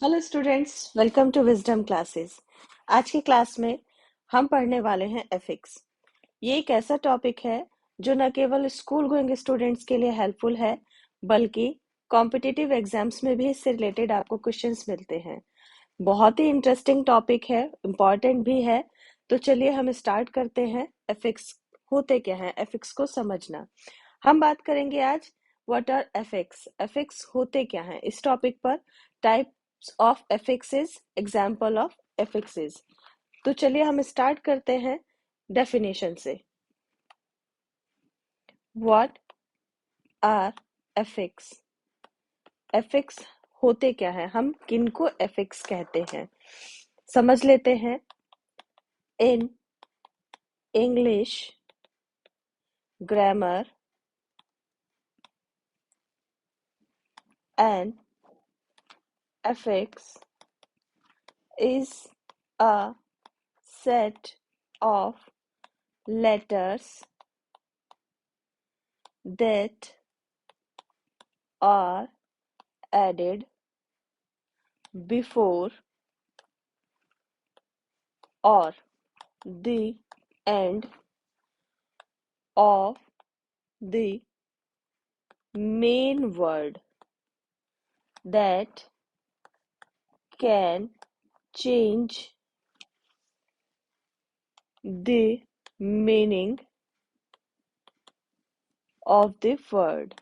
Hello students, welcome to Wisdom Classes. आज की class में हम पढ़ने वाले हैं एथिक्स। ये एक ऐसा टॉपिक है जो न केवल स्कूल गोइंग स्टूडेंट्स के लिए हेल्पफुल है, बल्कि कॉम्पिटिटिव एग्जाम्स में भी इससे रिलेटेड आपको क्वेश्चंस मिलते हैं। बहुत ही इंटरेस्टिंग टॉपिक है, इम्पॉर्टेंट भी है। तो चलिए हम स्टार्ट करते हैं। एथिक्स होते क्या हैं, एथिक्स को समझना। हम बात करेंगे आज व्हाट आर एथिक्स, एथिक्स होते क्या हैं इस टॉपिक पर। Types of ethics, example of ethics. तो चलिए हम स्टार्ट करते हैं डेफिनेशन से। व्हाट आर एथिक्स, एथिक्स होते क्या है, हम किनको एथिक्स कहते हैं समझ लेते हैं। In English grammar and ethics is a set of letters that are added before or the end of the main word that can change the meaning of the word।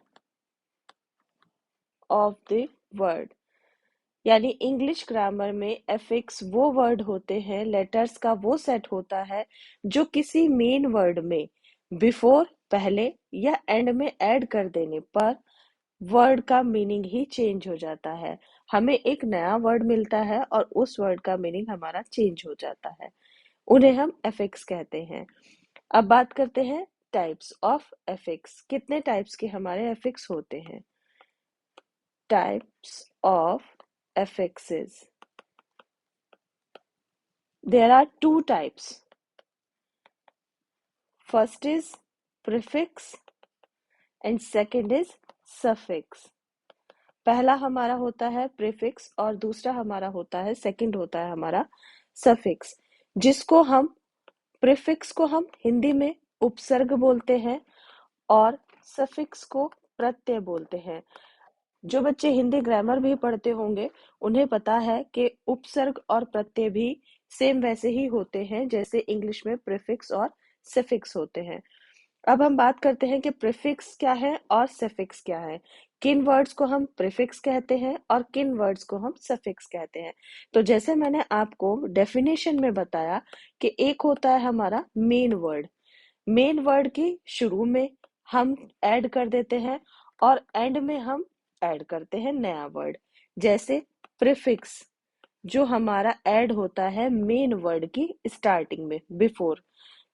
यानी इंग्लिश ग्रामर में affix वो word होते हैं, letters का वो set होता है जो किसी मेन वर्ड में बिफोर पहले या एंड में ऐड कर देने पर वर्ड का मीनिंग ही चेंज हो जाता है। हमें एक नया वर्ड मिलता है और उस वर्ड का मीनिंग हमारा चेंज हो जाता है। उन्हें हम एफिक्स कहते हैं। अब बात करते हैं टाइप्स ऑफ एफिक्स। कितने टाइप्स के हमारे एफिक्स होते हैं? Types of affixes. There are two types. First is prefix and second is suffix. पहला हमारा होता है प्रीफिक्स और दूसरा हमारा होता है, सेकंड होता है हमारा सफिक्स। जिसको हम प्रीफिक्स को हम हिंदी में उपसर्ग बोलते हैं और सफिक्स को प्रत्यय बोलते हैं। जो बच्चे हिंदी ग्रामर भी पढ़ते होंगे उन्हें पता है कि उपसर्ग और प्रत्यय भी सेम वैसे ही होते हैं जैसे इंग्लिश में प्रीफिक्स और सफिक्स होते हैं। अब हम बात करते हैं कि प्रीफिक्स क्या है और सफिक्स क्या है, किन वर्ड्स को हम प्रीफिक्स कहते हैं और किन वर्ड्स को हम सफिक्स कहते हैं। तो जैसे मैंने आपको डेफिनेशन में बताया कि एक होता है हमारा मेन वर्ड, मेन वर्ड की शुरू में हम ऐड कर देते हैं और एंड में हम ऐड करते हैं नया वर्ड। जैसे प्रीफिक्स जो हमारा ऐड होता है मेन वर्ड की स्टार्टिंग में बिफोर,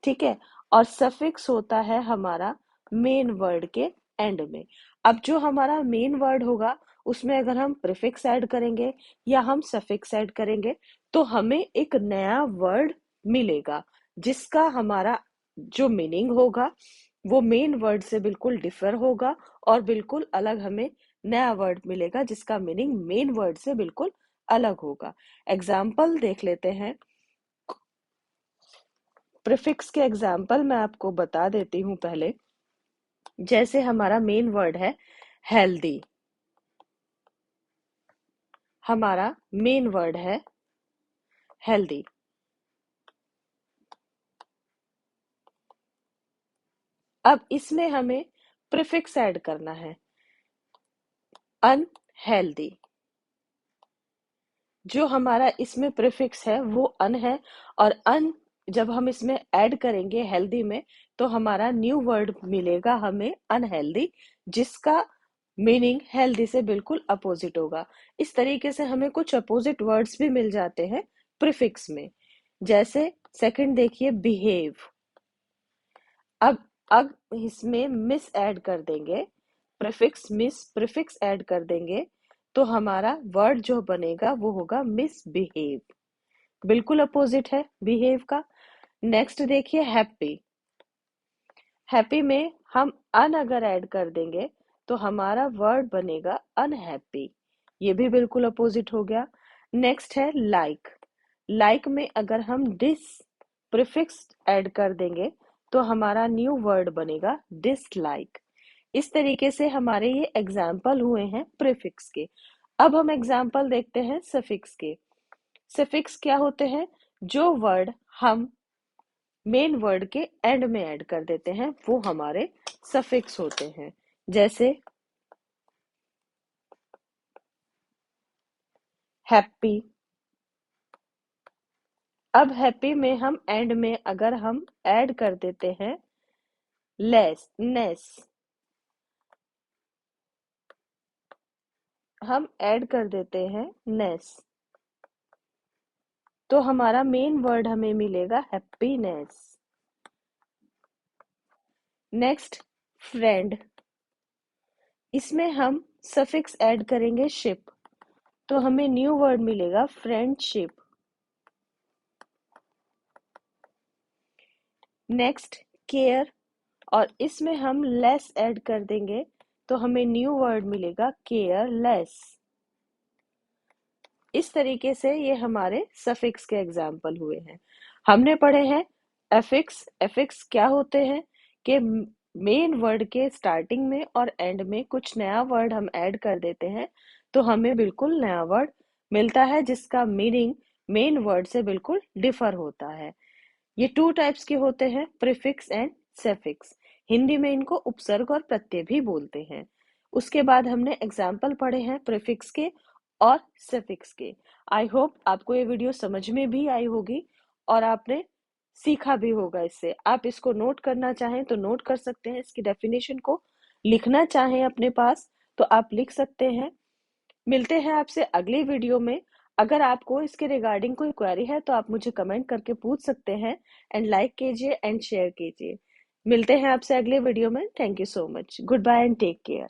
ठीक है। और सफिक्स होता है हमारा मेन वर्ड के एंड में। अब जो हमारा मेन वर्ड होगा उसमें अगर हम प्रीफिक्स ऐड करेंगे या हम सफिक्स ऐड करेंगे तो हमें एक नया वर्ड मिलेगा जिसका हमारा जो मीनिंग होगा वो मेन वर्ड से बिल्कुल डिफर होगा और बिल्कुल अलग हमें नया वर्ड मिलेगा जिसका मीनिंग मेन वर्ड से बिल्कुल अलग होगा। एग्जाम्पल देख लेते हैं। प्रीफिक्स के एग्जाम्पल मैं आपको बता देती हूँ पहले। जैसे हमारा मेन वर्ड है हेल्दी, हमारा मेन वर्ड है हेल्दी। अब इसमें हमें प्रीफिक्स ऐड करना है अनहेल्दी। जो हमारा इसमें प्रीफिक्स है वो अन है और अन जब हम इसमें ऐड करेंगे हेल्दी में तो हमारा न्यू वर्ड मिलेगा हमें अनहेल्दी, जिसका मीनिंग हेल्दी से बिल्कुल अपोजिट होगा। इस तरीके से हमें कुछ अपोजिट वर्ड्स भी मिल जाते हैं प्रीफिक्स में। जैसे सेकंड देखिए बिहेव। अब इसमें मिस ऐड कर देंगे, प्रीफिक्स मिस प्रीफिक्स ऐड कर देंगे तो हमारा वर्ड जो बनेगा वो होगा मिसबिहेव, बिल्कुल अपोजिट है बिहेव का। नेक्स्ट देखिए हैप्पी। हैप्पी में हम अन अगर ऐड कर देंगे तो हमारा वर्ड बनेगा अनहैप्पी, ये भी बिल्कुल अपोजिट हो गया। नेक्स्ट है लाइक। लाइक में अगर हम डिस प्रीफिक्स ऐड कर देंगे तो हमारा न्यू वर्ड बनेगा डिसलाइक। इस तरीके से हमारे ये एग्जाम्पल हुए हैं प्रीफिक्स के। अब हम एग्जाम्पल देखते हैं सफिक्स के। सफिक्स क्या होते हैं? जो वर्ड हम मेन वर्ड के एंड में ऐड कर देते हैं वो हमारे सफिक्स होते हैं। जैसे हैप्पी। अब हैप्पी में हम एंड में अगर हम ऐड कर देते हैं लेस नेस, हम ऐड कर देते हैं नेस, तो हमारा मेन वर्ड हमें मिलेगा हैप्पीनेस। Next friend. इसमें हम सफिक्स ऐड करेंगे शिप, तो हमें न्यू वर्ड मिलेगा फ्रेंडशिप। नेक्स्ट केयर, और इसमें हम लेस ऐड कर देंगे तो हमें न्यू वर्ड मिलेगा केयरलेस। इस तरीके से ये हमारे सफिक्स के एग्जाम्पल हुए हैं। हमने पढ़े हैं एफिक्स। एफिक्स क्या होते हैं कि मेन वर्ड के स्टार्टिंग में और एंड में कुछ नया वर्ड हम ऐड कर देते हैं तो हमें बिल्कुल नया वर्ड मिलता है जिसका मीनिंग मेन वर्ड से बिल्कुल डिफर होता है। ये टू टाइप्स के होते हैं, प्रीफिक्स एंड सफिक्स। हिंदी में इनको उपसर्ग और प्रत्यय भी बोलते हैं। उसके बाद हमने एग्जाम्पल पढ़े हैं प्रीफिक्स के और सफिक्स के। आई होप आपको ये वीडियो समझ में भी आई होगी और आपने सीखा भी होगा इससे। आप इसको नोट करना चाहें तो नोट कर सकते हैं, इसकी डेफिनेशन को लिखना चाहें अपने पास तो आप लिख सकते हैं। मिलते हैं आपसे अगली वीडियो में। अगर आपको इसके रिगार्डिंग कोई क्वेरी है तो आप मुझे कमेंट करके पूछ सकते हैं। एंड लाइक कीजिए एंड शेयर कीजिए। मिलते हैं आपसे अगले वीडियो में। Thank you so much. Good bye and take care.